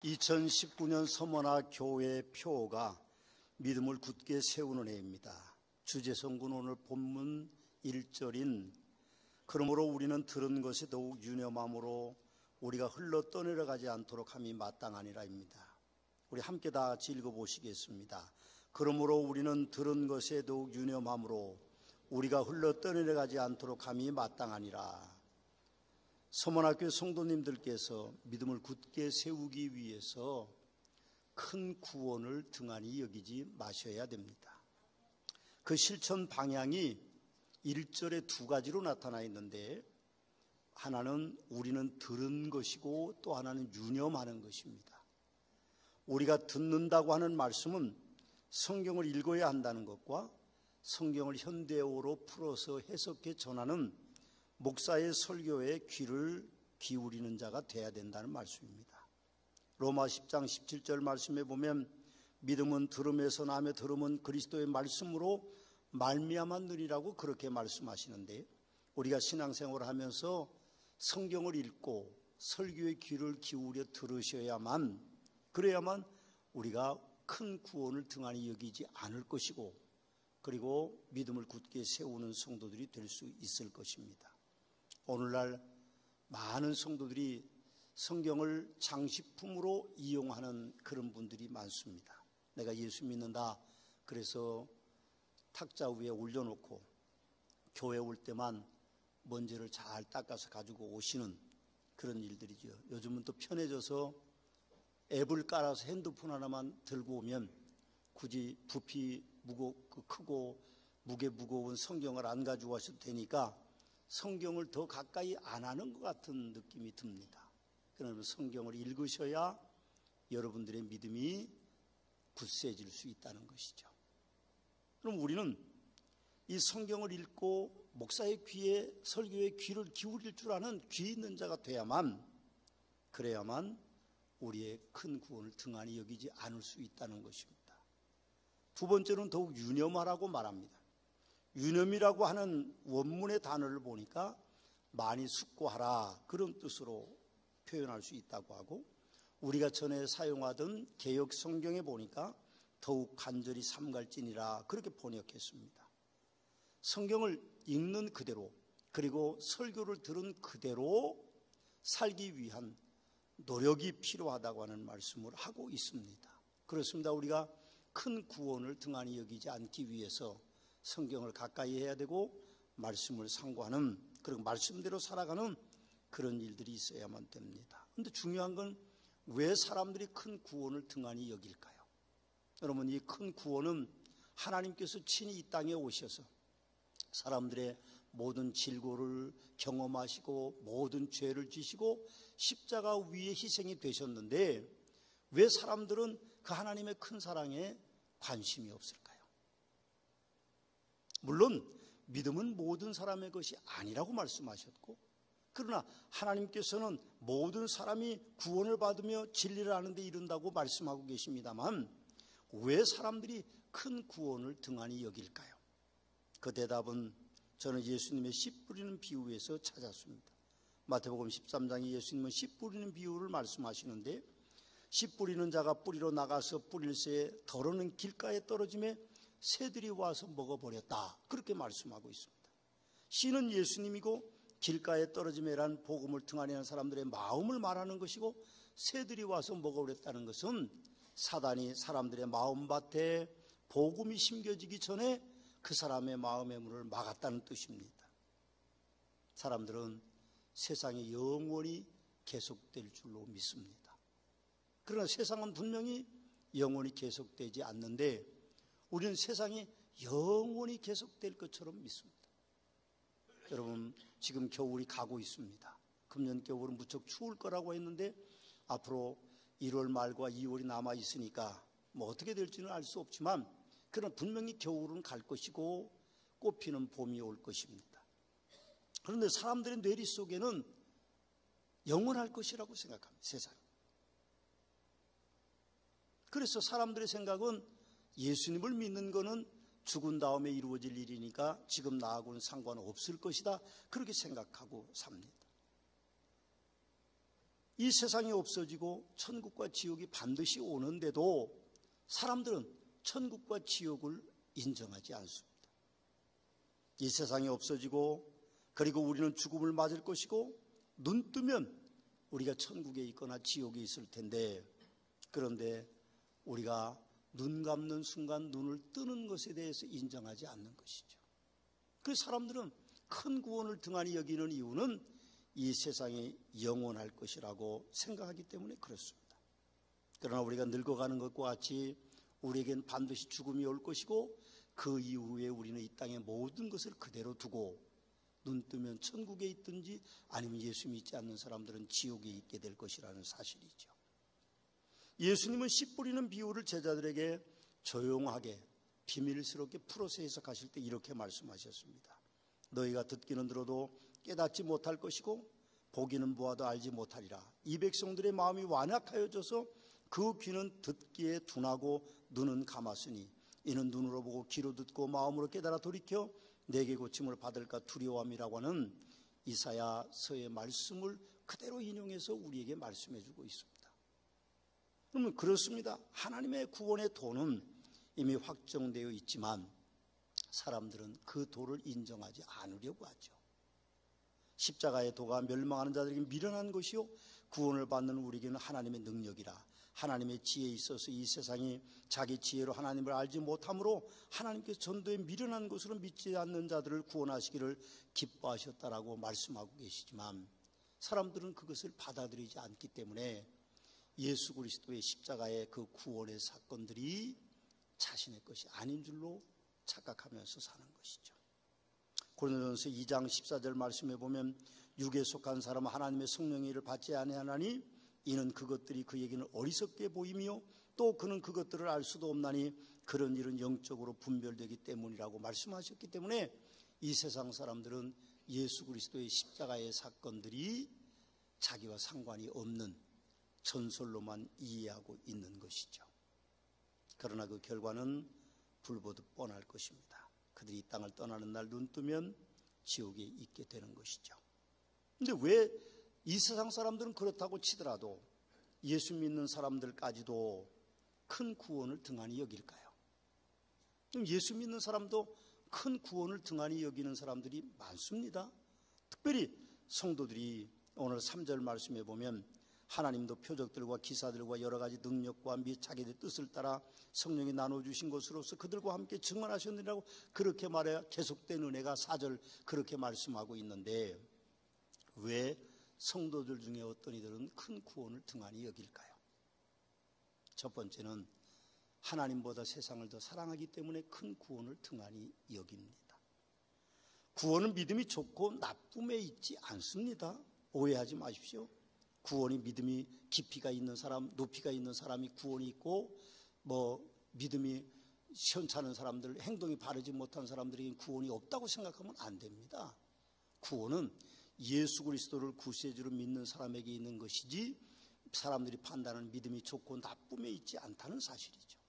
2019년 서머나 교회 표어가 믿음을 굳게 세우는 해입니다. 주제성군 오늘 본문 1절인 그러므로 우리는 들은 것에 더욱 유념함으로 우리가 흘러 떠내려가지 않도록 함이 마땅하니라입니다. 우리 함께 다 같이 읽어보시겠습니다. 그러므로 우리는 들은 것에 더욱 유념함으로 우리가 흘러 떠내려가지 않도록 함이 마땅하니라. 서머나교회 성도님들께서 믿음을 굳게 세우기 위해서 큰 구원을 등한히 여기지 마셔야 됩니다. 그 실천 방향이 1절에 두 가지로 나타나 있는데, 하나는 우리는 들은 것이고 또 하나는 유념하는 것입니다. 우리가 듣는다고 하는 말씀은 성경을 읽어야 한다는 것과 성경을 현대어로 풀어서 해석해 전하는 목사의 설교에 귀를 기울이는 자가 돼야 된다는 말씀입니다. 로마 10장 17절 말씀에 보면 믿음은 들음에서 나며 들음은 그리스도의 말씀으로 말미암았느니라고 그렇게 말씀하시는데, 우리가 신앙생활을 하면서 성경을 읽고 설교에 귀를 기울여 들으셔야만, 그래야만 우리가 큰 구원을 등한히 여기지 않을 것이고, 그리고 믿음을 굳게 세우는 성도들이 될 수 있을 것입니다. 오늘날 많은 성도들이 성경을 장식품으로 이용하는 그런 분들이 많습니다. 내가 예수 믿는다 그래서 탁자 위에 올려놓고 교회 올 때만 먼지를 잘 닦아서 가지고 오시는 그런 일들이죠. 요즘은 또 편해져서 앱을 깔아서 핸드폰 하나만 들고 오면 굳이 부피 크고 무게 무거운 성경을 안 가지고 와셔도 되니까 성경을 더 가까이 안 하는 것 같은 느낌이 듭니다. 그러면 성경을 읽으셔야 여러분들의 믿음이 굳세질 수 있다는 것이죠. 그럼 우리는 이 성경을 읽고 목사의 귀에, 설교에 귀를 기울일 줄 아는 귀 있는 자가 그래야만 우리의 큰 구원을 등한히 여기지 않을 수 있다는 것입니다. 두 번째는 더욱 유념하라고 말합니다. 유념이라고 하는 원문의 단어를 보니까 많이 숙고하라, 그런 뜻으로 표현할 수 있다고 하고, 우리가 전에 사용하던 개역 성경에 보니까 더욱 간절히 삼갈지니라, 그렇게 번역했습니다. 성경을 읽는 그대로, 그리고 설교를 들은 그대로 살기 위한 노력이 필요하다고 하는 말씀을 하고 있습니다. 그렇습니다. 우리가 큰 구원을 등한히 여기지 않기 위해서 성경을 가까이 해야 되고 말씀을 상고하는, 그리고 말씀대로 살아가는 그런 일들이 있어야만 됩니다. 그런데 중요한 건 왜 사람들이 큰 구원을 등한히 여길까요? 여러분, 이 큰 구원은 하나님께서 친히 이 땅에 오셔서 사람들의 모든 질고를 경험하시고 모든 죄를 지시고 십자가 위에 희생이 되셨는데, 왜 사람들은 그 하나님의 큰 사랑에 관심이 없을까요? 물론 믿음은 모든 사람의 것이 아니라고 말씀하셨고, 그러나 하나님께서는 모든 사람이 구원을 받으며 진리를 아는 데 이른다고 말씀하고 계십니다만, 왜 사람들이 큰 구원을 등한히 여길까요? 그 대답은 저는 예수님의 씨 뿌리는 비유에서 찾았습니다. 마태복음 13장에 예수님은 씨 뿌리는 비유를 말씀하시는데, 씨 뿌리는 자가 뿌리로 나가서 뿌릴새 덜어는 길가에 떨어짐에 새들이 와서 먹어버렸다, 그렇게 말씀하고 있습니다. 씨는 예수님이고 길가에 떨어짐에란 복음을 등한히 하는 사람들의 마음을 말하는 것이고, 새들이 와서 먹어버렸다는 것은 사단이 사람들의 마음밭에 복음이 심겨지기 전에 그 사람의 마음의 문을 막았다는 뜻입니다. 사람들은 세상이 영원히 계속될 줄로 믿습니다. 그러나 세상은 분명히 영원히 계속되지 않는데, 우리는 세상이 영원히 계속될 것처럼 믿습니다. 여러분, 지금 겨울이 가고 있습니다. 금년 겨울은 무척 추울 거라고 했는데 앞으로 1월 말과 2월이 남아 있으니까 뭐 어떻게 될지는 알 수 없지만, 그러나 분명히 겨울은 갈 것이고 꽃피는 봄이 올 것입니다. 그런데 사람들의 뇌리 속에는 영원할 것이라고 생각합니다. 세상이. 그래서 사람들의 생각은 예수님을 믿는 것은 죽은 다음에 이루어질 일이니까 지금 나하고는 상관없을 것이다, 그렇게 생각하고 삽니다. 이 세상이 없어지고 천국과 지옥이 반드시 오는데도 사람들은 천국과 지옥을 인정하지 않습니다. 이 세상이 없어지고 그리고 우리는 죽음을 맞을 것이고 눈 뜨면 우리가 천국에 있거나 지옥에 있을 텐데, 그런데 우리가 눈 감는 순간 눈을 뜨는 것에 대해서 인정하지 않는 것이죠. 그래서 사람들은 큰 구원을 등한히 여기는 이유는 이 세상이 영원할 것이라고 생각하기 때문에 그렇습니다. 그러나 우리가 늙어가는 것과 같이 우리에겐 반드시 죽음이 올 것이고 그 이후에 우리는 이 땅의 모든 것을 그대로 두고 눈 뜨면 천국에 있든지 아니면 예수 믿지 않는 사람들은 지옥에 있게 될 것이라는 사실이죠. 예수님은 씨 뿌리는 비유를 제자들에게 조용하게 비밀스럽게 풀어서 해석하실 때 이렇게 말씀하셨습니다. 너희가 듣기는 들어도 깨닫지 못할 것이고 보기는 보아도 알지 못하리라. 이 백성들의 마음이 완악하여져서 그 귀는 듣기에 둔하고 눈은 감았으니 이는 눈으로 보고 귀로 듣고 마음으로 깨달아 돌이켜 내게 고침을 받을까 두려움이라고 하는 이사야서의 말씀을 그대로 인용해서 우리에게 말씀해 주고 있습니다. 그러면 그렇습니다. 하나님의 구원의 도는 이미 확정되어 있지만 사람들은 그 도를 인정하지 않으려고 하죠. 십자가의 도가 멸망하는 자들에게 미련한 것이요 구원을 받는 우리에게는 하나님의 능력이라. 하나님의 지혜에 있어서 이 세상이 자기 지혜로 하나님을 알지 못하므로 하나님께서 전도에 미련한 것으로 믿지 않는 자들을 구원하시기를 기뻐하셨다라고 말씀하고 계시지만 사람들은 그것을 받아들이지 않기 때문에 예수 그리스도의 십자가의 그 구원의 사건들이 자신의 것이 아닌 줄로 착각하면서 사는 것이죠. 고린도전서 2장 14절 말씀에 보면 육에 속한 사람은 하나님의 성령의 일을 받지 아니하나니 이는 그것들이 그에게는 어리석게 보이며 또 그는 그것들을 알 수도 없나니 그런 일은 영적으로 분별되기 때문이라고 말씀하셨기 때문에 이 세상 사람들은 예수 그리스도의 십자가의 사건들이 자기와 상관이 없는 전설로만 이해하고 있는 것이죠. 그러나 그 결과는 불보듯 뻔할 것입니다. 그들이 이 땅을 떠나는 날 눈 뜨면 지옥에 있게 되는 것이죠. 그런데 왜 이 세상 사람들은 그렇다고 치더라도 예수 믿는 사람들까지도 큰 구원을 등한히 여길까요? 그럼 예수 믿는 사람도 큰 구원을 등한히 여기는 사람들이 많습니다. 특별히 성도들이 오늘 3절 말씀에 보면 하나님도 표적들과 기사들과 여러 가지 능력과 및 자기의 뜻을 따라 성령이 나눠주신 것으로서 그들과 함께 증언하셨느라고 그렇게 말해야 계속된 은혜가 4절 그렇게 말씀하고 있는데 왜 성도들 중에 어떤 이들은 큰 구원을 등한히 여길까요? 첫 번째는 하나님보다 세상을 더 사랑하기 때문에 큰 구원을 등한히 여깁니다. 구원은 믿음이 좋고 나쁨에 있지 않습니다. 오해하지 마십시오. 구원이 믿음이 깊이가 있는 사람, 높이가 있는 사람이 구원이 있고 믿음이 시원찮은 사람들, 행동이 바르지 못한 사람들에게 구원이 없다고 생각하면 안 됩니다. 구원은 예수 그리스도를 구세주로 믿는 사람에게 있는 것이지 사람들이 판단하는 믿음이 좋고 나쁨에 있지 않다는 사실이죠.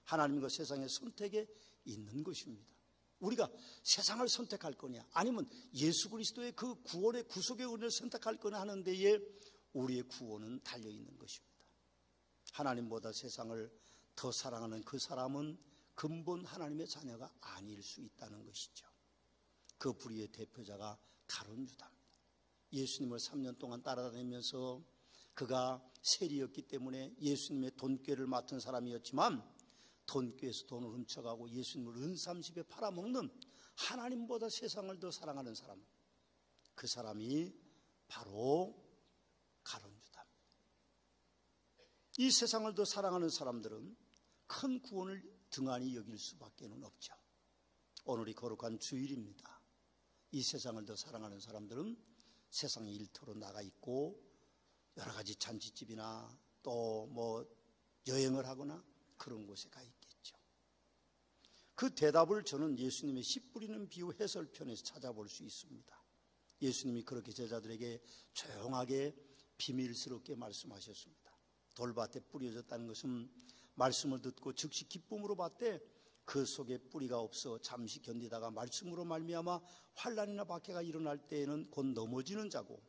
하나님과 세상의 선택에 있는 것입니다. 우리가 세상을 선택할 거냐 아니면 예수 그리스도의 그 구원의 구속의 은혜를 선택할 거냐 하는 데에 우리의 구원은 달려있는 것입니다. 하나님보다 세상을 더 사랑하는 그 사람은 근본 하나님의 자녀가 아닐 수 있다는 것이죠. 그 불의의 대표자가 가룟 유다입니다. 예수님을 3년 동안 따라다니면서 그가 세리였기 때문에 예수님의 돈꾀를 맡은 사람이었지만 돈꾀에서 돈을 훔쳐가고 예수님을 은삼십에 팔아먹는 하나님보다 세상을 더 사랑하는 사람, 그 사람이 바로 가룟 유다입니다. 이 세상을 더 사랑하는 사람들은 큰 구원을 등한히 여길 수밖에 없죠. 오늘이 거룩한 주일입니다. 이 세상을 더 사랑하는 사람들은 세상의 일터로 나가 있고 여러 가지 잔치집이나 또 여행을 하거나 그런 곳에 가 있겠죠. 그 대답을 저는 예수님의 씨 뿌리는 비유 해설편에서 찾아볼 수 있습니다. 예수님이 그렇게 제자들에게 조용하게 비밀스럽게 말씀하셨습니다. 돌밭에 뿌려졌다는 것은 말씀을 듣고 즉시 기쁨으로 받되 그 속에 뿌리가 없어 잠시 견디다가 말씀으로 말미암아 환난이나 박해가 일어날 때에는 곧 넘어지는 자고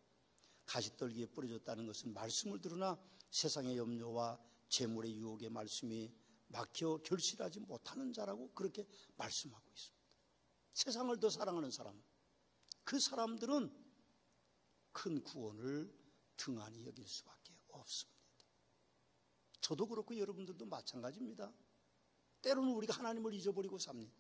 가시떨기에 뿌려졌다는 것은 말씀을 들으나 세상의 염려와 재물의 유혹의 말씀이 막혀 결실하지 못하는 자라고 그렇게 말씀하고 있습니다. 세상을 더 사랑하는 사람, 그 사람들은 큰 구원을 등한히 여길 수밖에 없습니다. 저도 그렇고 여러분들도 마찬가지입니다. 때로는 우리가 하나님을 잊어버리고 삽니다.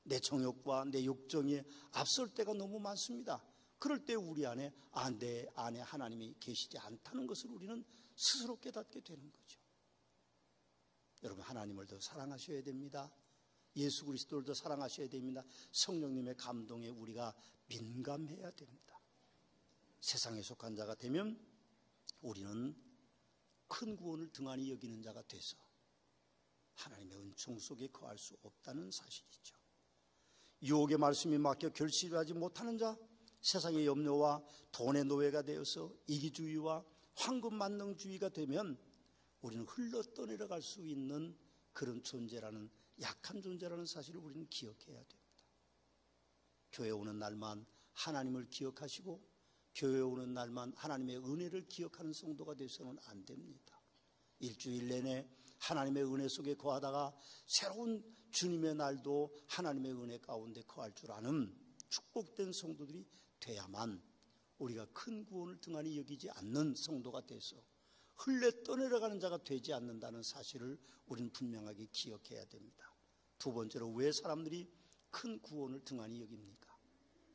내 정욕과 내 욕정에 앞설 때가 너무 많습니다. 그럴 때 우리 안에 내 안에 하나님이 계시지 않다는 것을 우리는 스스로 깨닫게 되는 거죠. 여러분, 하나님을 더 사랑하셔야 됩니다. 예수 그리스도를 더 사랑하셔야 됩니다. 성령님의 감동에 우리가 민감해야 됩니다. 세상에 속한 자가 되면 우리는 큰 구원을 등한히 여기는 자가 돼서 하나님의 은총 속에 거할 수 없다는 사실이죠. 유혹의 말씀이 막혀 결실하지 못하는 자, 세상의 염려와 돈의 노예가 되어서 이기주의와 황금만능주의가 되면 우리는 흘러 떠내려갈 수 있는 그런 존재라는, 약한 존재라는 사실을 우리는 기억해야 됩니다. 교회 오는 날만 하나님을 기억하시고 교회 오는 날만 하나님의 은혜를 기억하는 성도가 되어서는 안 됩니다. 일주일 내내 하나님의 은혜 속에 거하다가 새로운 주님의 날도 하나님의 은혜 가운데 거할 줄 아는 축복된 성도들이 돼야만 우리가 큰 구원을 등한히 여기지 않는 성도가 돼서 흘러 떠내려가는 자가 되지 않는다는 사실을 우리는 분명하게 기억해야 됩니다. 두 번째로, 왜 사람들이 큰 구원을 등한히 여깁니까?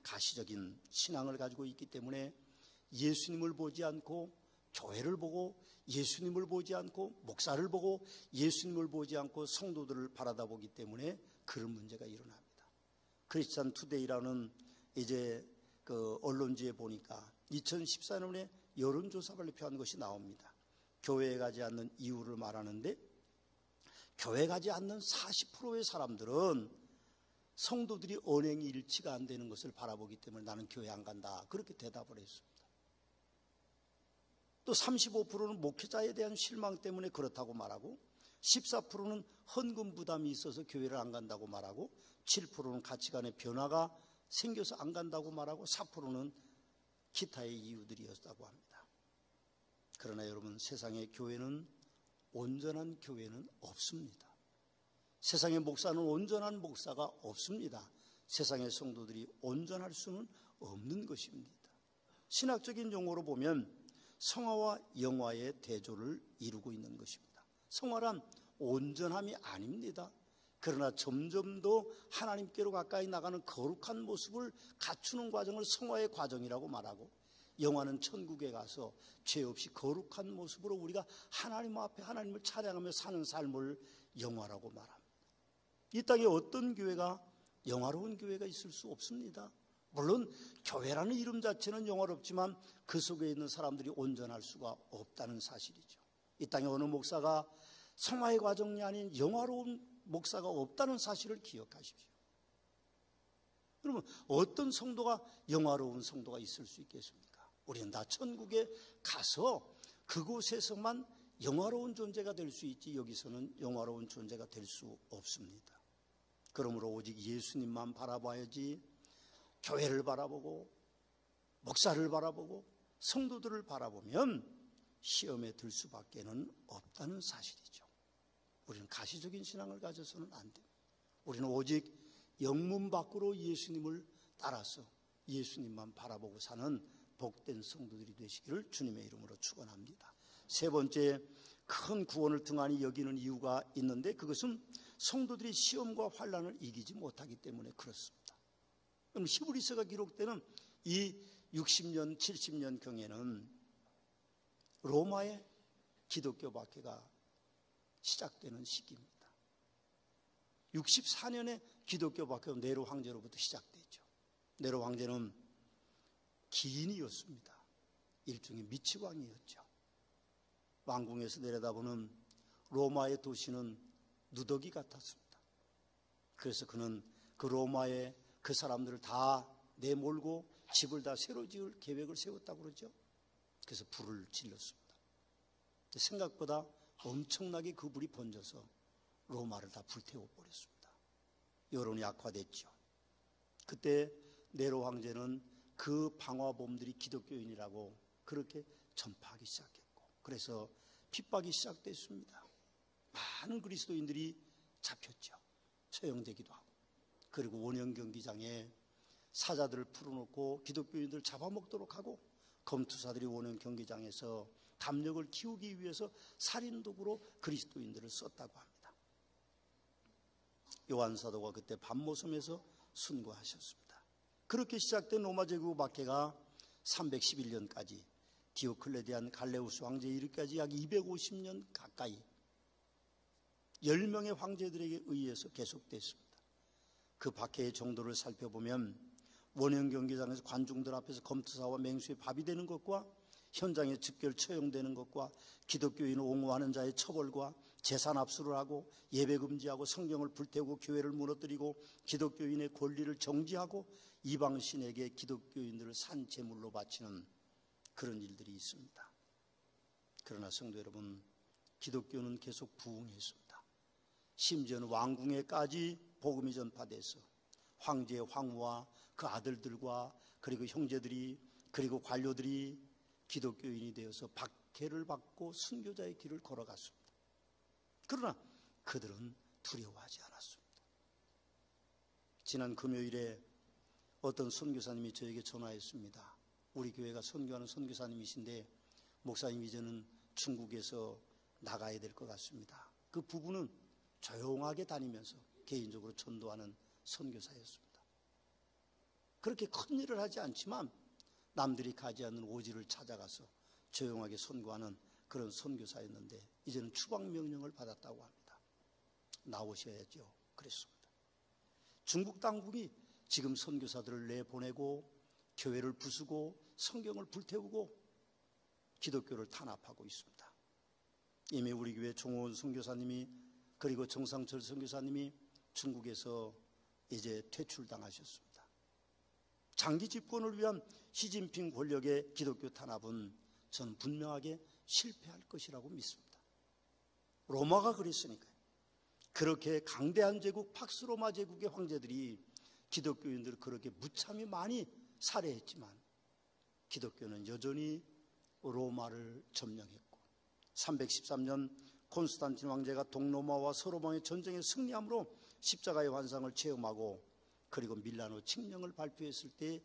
가시적인 신앙을 가지고 있기 때문에 예수님을 보지 않고 교회를 보고 예수님을 보지 않고 목사를 보고 예수님을 보지 않고 성도들을 바라다 보기 때문에 그런 문제가 일어납니다. 크리스찬 투데이라는 이제 그 언론지에 보니까 2014년에 여론조사 발표한 것이 나옵니다. 교회에 가지 않는 이유를 말하는데, 교회 가지 않는 40%의 사람들은 성도들이 언행이 일치가 안 되는 것을 바라보기 때문에 나는 교회 안 간다, 그렇게 대답을 했습니다. 또 35%는 목회자에 대한 실망 때문에 그렇다고 말하고, 14%는 헌금 부담이 있어서 교회를 안 간다고 말하고, 7%는 가치관의 변화가 생겨서 안 간다고 말하고, 4%는 기타의 이유들이었다고 합니다. 그러나 여러분, 세상의 교회는 온전한 교회는 없습니다. 세상의 목사는 온전한 목사가 없습니다. 세상의 성도들이 온전할 수는 없는 것입니다. 신학적인 용어로 보면 성화와 영화의 대조를 이루고 있는 것입니다. 성화란 온전함이 아닙니다. 그러나 점점 더 하나님께로 가까이 나가는 거룩한 모습을 갖추는 과정을 성화의 과정이라고 말하고, 영화는 천국에 가서 죄 없이 거룩한 모습으로 우리가 하나님 앞에 하나님을 찬양하며 사는 삶을 영화라고 말합니다. 이 땅에 어떤 교회가 영화로운 교회가 있을 수 없습니다. 물론 교회라는 이름 자체는 영화롭지만 그 속에 있는 사람들이 온전할 수가 없다는 사실이죠. 이 땅에 어느 목사가 성화의 과정이 아닌 영화로운 목사가 없다는 사실을 기억하십시오. 그러면 어떤 성도가 영화로운 성도가 있을 수 있겠습니까? 우리는 다 천국에 가서 그곳에서만 영화로운 존재가 될 수 있지, 여기서는 영화로운 존재가 될 수 없습니다. 그러므로 오직 예수님만 바라봐야지, 교회를 바라보고 목사를 바라보고 성도들을 바라보면 시험에 들 수밖에는 없다는 사실이죠. 우리는 가시적인 신앙을 가져서는 안 됩니다. 우리는 오직 영문 밖으로 예수님을 따라서 예수님만 바라보고 사는 복된 성도들이 되시기를 주님의 이름으로 축원합니다. 세 번째, 큰 구원을 등한히 여기는 이유가 있는데, 그것은 성도들이 시험과 환난을 이기지 못하기 때문에 그렇습니다. 그럼 히브리서가 기록되는 이 60년, 70년 경에는 로마의 기독교 박해가 시작되는 시기입니다. 64년에 기독교 박해가 네로 황제로부터 시작되죠. 네로 황제는 기인이었습니다. 일종의 미치광이였죠. 왕궁에서 내려다보는 로마의 도시는 누더기 같았습니다. 그래서 그는 그 로마의 그 사람들을 다 내몰고 집을 다 새로 지을 계획을 세웠다고 그러죠. 그래서 불을 질렀습니다. 생각보다 엄청나게 그 불이 번져서 로마를 다 불태워버렸습니다. 여론이 악화됐죠. 그때 네로 황제는 그 방화범들이 기독교인이라고 그렇게 전파하기 시작했고, 그래서 핍박이 시작됐습니다. 많은 그리스도인들이 잡혔죠. 처형되기도 하고. 그리고 원형 경기장에 사자들을 풀어놓고 기독교인들을 잡아먹도록 하고, 검투사들이 원형 경기장에서 담력을 키우기 위해서 살인도구로 그리스도인들을 썼다고 합니다. 요한 사도가 그때 밤모섬에서 순교하셨습니다. 그렇게 시작된 로마 제국 박해가 311년까지 디오클레디안 갈레우스 황제에 이르기까지 약 250년 가까이 10명의 황제들에게 의해서 계속됐습니다. 그 박해의 정도를 살펴보면 원형 경기장에서 관중들 앞에서 검투사와 맹수의 밥이 되는 것과 현장에 즉결 처형되는 것과 기독교인을 옹호하는 자의 처벌과 재산 압수를 하고 예배 금지하고 성경을 불태우고 교회를 무너뜨리고 기독교인의 권리를 정지하고 이방신에게 기독교인들을 산 제물로 바치는 그런 일들이 있습니다. 그러나 성도 여러분, 기독교는 계속 부흥했습니다. 심지어는 왕궁에까지 복음이 전파돼서 황제의 황후와 그 아들들과 그리고 형제들이 그리고 관료들이 기독교인이 되어서 박해를 받고 순교자의 길을 걸어갔습니다. 그러나 그들은 두려워하지 않았습니다. 지난 금요일에 어떤 선교사님이 저에게 전화했습니다. 우리 교회가 선교하는 선교사님이신데 목사님 이제는 중국에서 나가야 될 것 같습니다. 그 부부는 조용하게 다니면서 개인적으로 전도하는 선교사였습니다. 그렇게 큰 일을 하지 않지만 남들이 가지 않는 오지를 찾아가서 조용하게 선교하는 그런 선교사였는데 이제는 추방 명령을 받았다고 합니다. 나오셔야죠. 그랬습니다. 중국 당국이 지금 선교사들을 내보내고 교회를 부수고 성경을 불태우고 기독교를 탄압하고 있습니다. 이미 우리 교회 종호원 선교사님이 그리고 정상철 선교사님이 중국에서 이제 퇴출당하셨습니다. 장기 집권을 위한 시진핑 권력의 기독교 탄압은 저는 분명하게 실패할 것이라고 믿습니다. 로마가 그랬으니까요. 그렇게 강대한 제국 팍스로마 제국의 황제들이 기독교인들을 그렇게 무참히 많이 살해했지만 기독교는 여전히 로마를 점령했고 313년 콘스탄틴 황제가 동로마와 서로마의 전쟁에 승리함으로 십자가의 환상을 체험하고 그리고 밀라노 칙령을 발표했을 때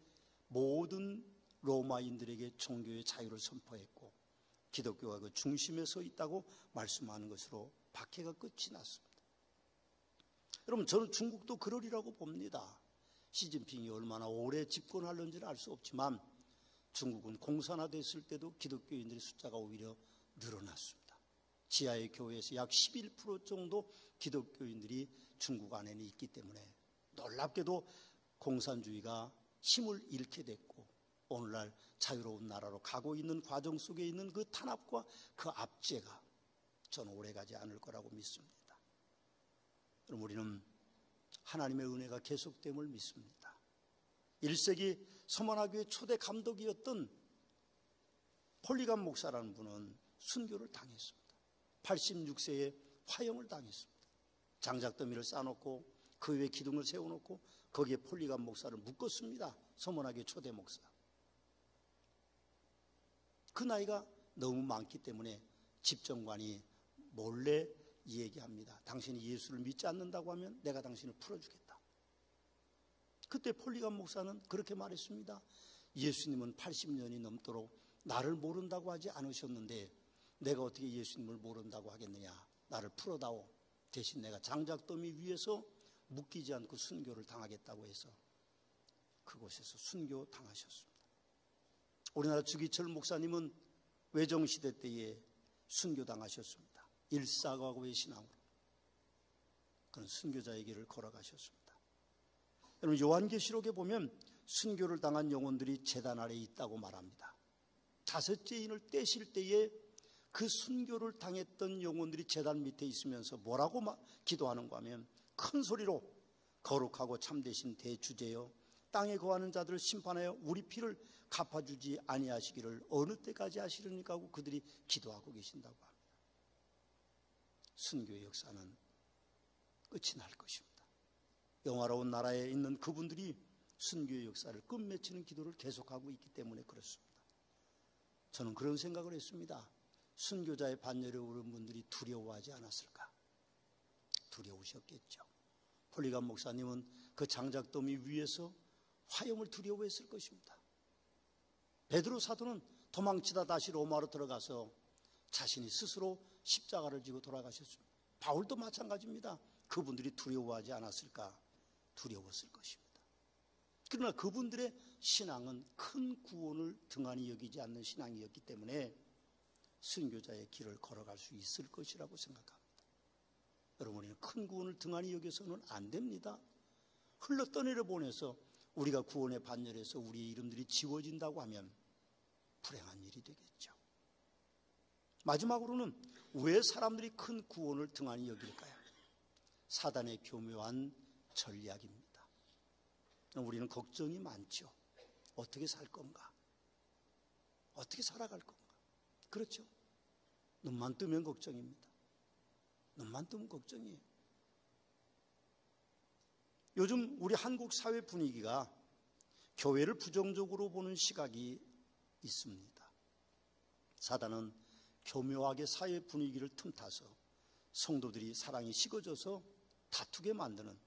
모든 로마인들에게 종교의 자유를 선포했고 기독교가 그 중심에 서 있다고 말씀하는 것으로 박해가 끝이 났습니다. 여러분, 저는 중국도 그러리라고 봅니다. 시진핑이 얼마나 오래 집권하는지는 알 수 없지만 중국은 공산화됐을 때도 기독교인들의 숫자가 오히려 늘어났습니다. 지하의 교회에서 약 11% 정도 기독교인들이 중국 안에는 있기 때문에 놀랍게도 공산주의가 힘을 잃게 됐고 오늘날 자유로운 나라로 가고 있는 과정 속에 있는 그 탄압과 그 압제가 저는 오래가지 않을 거라고 믿습니다. 그럼 우리는 하나님의 은혜가 계속됨을 믿습니다. 1세기 서머나교회 초대 감독이었던 폴리감 목사라는 분은 순교를 당했습니다. 86세에 화형을 당했습니다. 장작더미를 쌓아놓고 그 위에 기둥을 세워놓고 거기에 폴리감 목사를 묶었습니다. 서머나교회 초대 목사. 그 나이가 너무 많기 때문에 집정관이 몰래 얘기합니다. 당신이 예수를 믿지 않는다고 하면 내가 당신을 풀어주겠다. 그때 폴리감 목사는 그렇게 말했습니다. 예수님은 80년이 넘도록 나를 모른다고 하지 않으셨는데 내가 어떻게 예수님을 모른다고 하겠느냐. 나를 풀어다오. 대신 내가 장작더미 위에서 묶이지 않고 순교를 당하겠다고 해서 그곳에서 순교 당하셨습니다. 우리나라 주기철 목사님은 외정시대 때에 순교 당하셨습니다. 일사과거의 신앙으로 그런 순교자의 길을 걸어가셨습니다. 여러분, 요한계시록에 보면 순교를 당한 영혼들이 제단 아래에 있다고 말합니다. 다섯째 인을 떼실 때에 그 순교를 당했던 영혼들이 제단 밑에 있으면서 뭐라고 기도하는가 하면 큰 소리로 거룩하고 참되신 대주제여 땅에 거하는 자들을 심판하여 우리 피를 갚아주지 아니하시기를 어느 때까지 하시려니까 하고 그들이 기도하고 계신다고 합니다. 순교의 역사는 끝이 날 것입니다. 영화로운 나라에 있는 그분들이 순교의 역사를 끝맺히는 기도를 계속하고 있기 때문에 그렇습니다. 저는 그런 생각을 했습니다. 순교자의 반열에 오른 분들이 두려워하지 않았을까? 두려우셨겠죠. 홀리감 목사님은 그 장작더미 위에서 화염을 두려워했을 것입니다. 베드로 사도는 도망치다 다시 로마로 들어가서 자신이 스스로 십자가를 지고 돌아가셨습니다. 바울도 마찬가지입니다. 그분들이 두려워하지 않았을까? 두려웠을 것입니다. 그러나 그분들의 신앙은 큰 구원을 등한히 여기지 않는 신앙이었기 때문에 순교자의 길을 걸어갈 수 있을 것이라고 생각합니다. 여러분, 우리는 큰 구원을 등한히 여겨서는 안 됩니다. 흘러 떠내려 보내서 우리가 구원의 반열에서 우리의 이름들이 지워진다고 하면 불행한 일이 되겠죠. 마지막으로는 왜 사람들이 큰 구원을 등한히 여길까요? 사단의 교묘한 전략입니다. 우리는 걱정이 많죠. 어떻게 살 건가? 어떻게 살아갈 건가? 그렇죠? 눈만 뜨면 걱정입니다. 눈만 뜨면 걱정이에요. 요즘 우리 한국 사회 분위기가 교회를 부정적으로 보는 시각이 있습니다. 사단은 교묘하게 사회 분위기를 틈타서 성도들이 사랑이 식어져서 다투게 만드는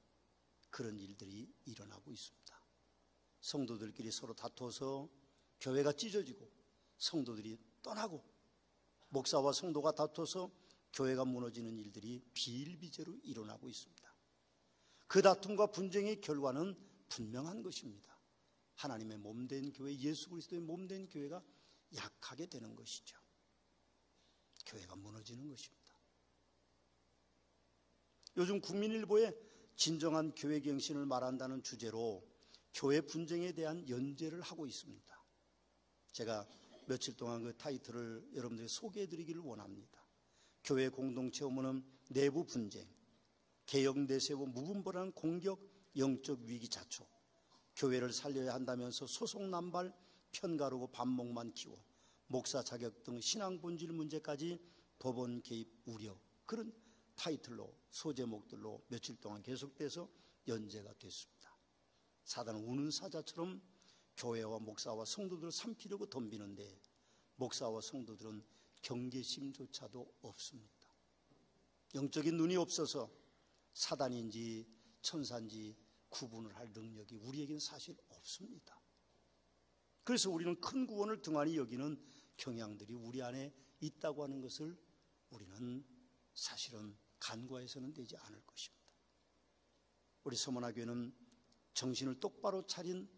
그런 일들이 일어나고 있습니다. 성도들끼리 서로 다투어서 교회가 찢어지고 성도들이 떠나고 목사와 성도가 다투어서 교회가 무너지는 일들이 비일비재로 일어나고 있습니다. 그 다툼과 분쟁의 결과는 분명한 것입니다. 하나님의 몸된 교회, 예수 그리스도의 몸된 교회가 약하게 되는 것이죠. 교회가 무너지는 것입니다. 요즘 국민일보에 진정한 교회 경신을 말한다는 주제로 교회 분쟁에 대한 연재를 하고 있습니다. 제가 며칠 동안 그 타이틀을 여러분들이 소개해드리기를 원합니다. 교회 공동체 오면은 내부 분쟁, 개혁 내세워 무분별한 공격, 영적 위기 자초, 교회를 살려야 한다면서 소송 남발, 편가르고 반목만 키워 목사 자격 등 신앙 본질 문제까지 법원 개입 우려, 그런 타이틀로 소제목들로 며칠 동안 계속돼서 연재가 됐습니다. 사단은 우는 사자처럼 교회와 목사와 성도들을 삼키려고 덤비는데 목사와 성도들은 경계심조차도 없습니다. 영적인 눈이 없어서 사단인지 천사인지 구분을 할 능력이 우리에겐 사실 없습니다. 그래서 우리는 큰 구원을 등한히 여기는 경향들이 우리 안에 있다고 하는 것을 우리는 사실은 간과해서는 되지 않을 것입니다. 우리 서문화교회는 정신을 똑바로 차린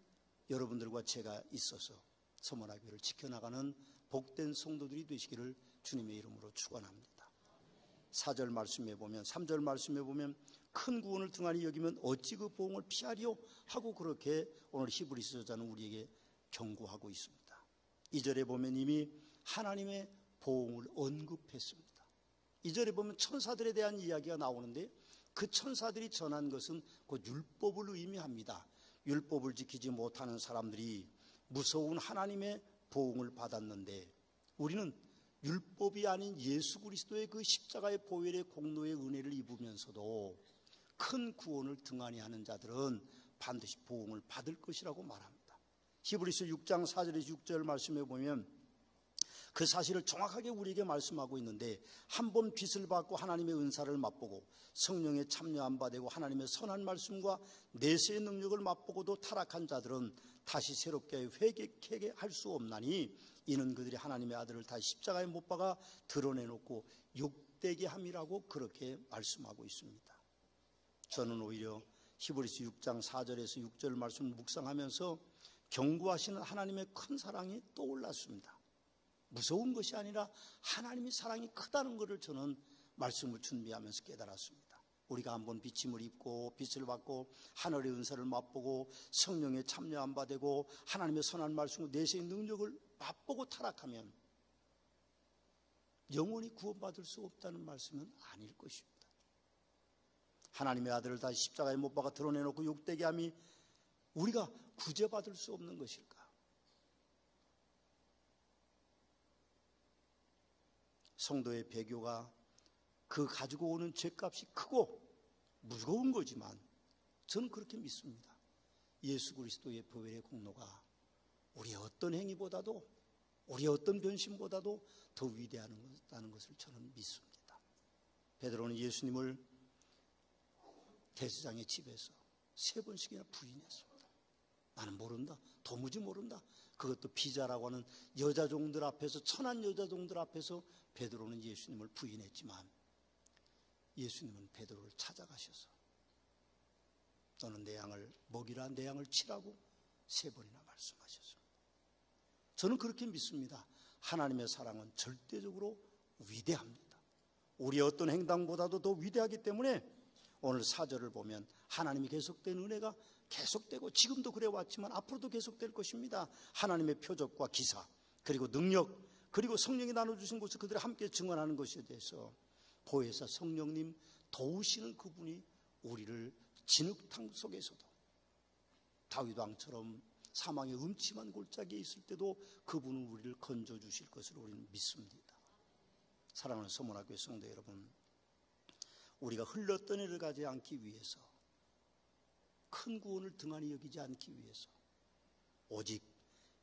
여러분들과 제가 있어서 서문화교회를 지켜나가는 복된 성도들이 되시기를 주님의 이름으로 축원합니다. 4절 말씀에 보면, 3절 말씀에 보면 큰 구원을 등한히 여기면 어찌 그 보응을 피하리요 하고 그렇게 오늘 히브리서 저자는 우리에게 경고하고 있습니다. 2절에 보면 이미 하나님의 보응을 언급했습니다. 2절에 보면 천사들에 대한 이야기가 나오는데 그 천사들이 전한 것은 곧 율법을 의미합니다. 율법을 지키지 못하는 사람들이 무서운 하나님의 보응을 받았는데 우리는 율법이 아닌 예수 그리스도의 그 십자가의 보혈의 공로의 은혜를 입으면서도 큰 구원을 등한히 하는 자들은 반드시 보응을 받을 것이라고 말합니다. 히브리서 6장 4절에서 6절 말씀에 보면 그 사실을 정확하게 우리에게 말씀하고 있는데 한 번 빚을 받고 하나님의 은사를 맛보고 성령에 참여 안 받고 하나님의 선한 말씀과 내세의 능력을 맛보고도 타락한 자들은 다시 새롭게 회개하게 할 수 없나니 이는 그들이 하나님의 아들을 다시 십자가에 못 박아 드러내놓고 욕되게 함이라고 그렇게 말씀하고 있습니다. 저는 오히려 히브리서 6장 4절에서 6절 말씀을 묵상하면서 경고하시는 하나님의 큰 사랑이 떠올랐습니다. 무서운 것이 아니라 하나님의 사랑이 크다는 것을 저는 말씀을 준비하면서 깨달았습니다. 우리가 한번 비침을 입고 빛을 받고 하늘의 은사를 맛보고 성령에 참여 안 받고 하나님의 선한 말씀과 내세의 능력을 맛보고 타락하면 영원히 구원받을 수 없다는 말씀은 아닐 것입니다. 하나님의 아들을 다시 십자가에 못 박아 드러내놓고 욕되게 함이 우리가 구제받을 수 없는 것일까? 성도의 배교가 그 가지고 오는 죄값이 크고 무거운 거지만 저는 그렇게 믿습니다. 예수 그리스도의 보혈의 공로가 우리의 어떤 행위보다도 우리의 어떤 변심보다도 더 위대하다는 것을 저는 믿습니다. 베드로는 예수님을 대제사장의 집에서 3번씩이나 부인했습니다. 나는 모른다. 도무지 모른다. 그것도 비자라고 하는 여자종들 앞에서, 천한 여자종들 앞에서 베드로는 예수님을 부인했지만 예수님은 베드로를 찾아가셔서 너는 내 양을 먹이라, 내 양을 치라고 3번이나 말씀하셨습니다. 저는 그렇게 믿습니다. 하나님의 사랑은 절대적으로 위대합니다. 우리의 어떤 행동보다도 더 위대하기 때문에 오늘 4절을 보면 하나님이 계속된 은혜가 계속되고 지금도 그래 왔지만 앞으로도 계속될 것입니다. 하나님의 표적과 기사, 그리고 능력, 그리고 성령이 나눠주신 것을 그들이 함께 증언하는 것에 대해서 보혜사 성령님 도우시는 그분이 우리를 진흙탕 속에서도 다윗 왕처럼 사망의 음침한 골짜기에 있을 때도 그분은 우리를 건져주실 것을 우리는 믿습니다. 사랑하는 서문학교의 성도 여러분, 우리가 흘렀던 일을 가지 않기 위해서, 큰 구원을 등한히 여기지 않기 위해서 오직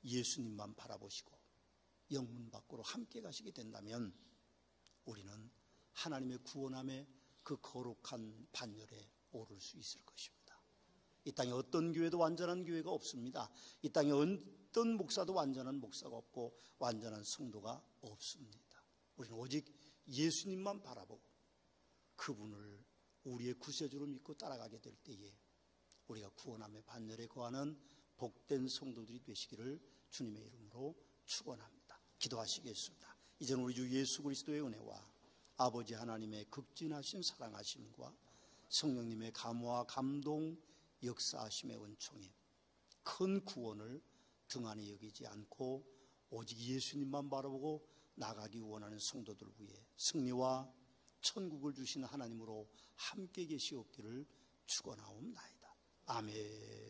예수님만 바라보시고 영문 밖으로 함께 가시게 된다면 우리는 하나님의 구원함의 그 거룩한 반열에 오를 수 있을 것입니다. 이 땅에 어떤 교회도 완전한 교회가 없습니다. 이 땅에 어떤 목사도 완전한 목사가 없고 완전한 성도가 없습니다. 우리는 오직 예수님만 바라보고 그분을 우리의 구세주로 믿고 따라가게 될 때에 우리가 구원함의 반열에 거하는 복된 성도들이 되시기를 주님의 이름으로 축원합니다. 기도하시겠습니다. 이제는 우리 주 예수 그리스도의 은혜와 아버지 하나님의 극진하신 사랑하심과 성령님의 감화 감동 역사하심의 은총에 큰 구원을 등한히 여기지 않고 오직 예수님만 바라보고 나가기 원하는 성도들 위해 승리와 천국을 주시는 하나님으로 함께 계시옵기를 축원하옵나이다. 아멘.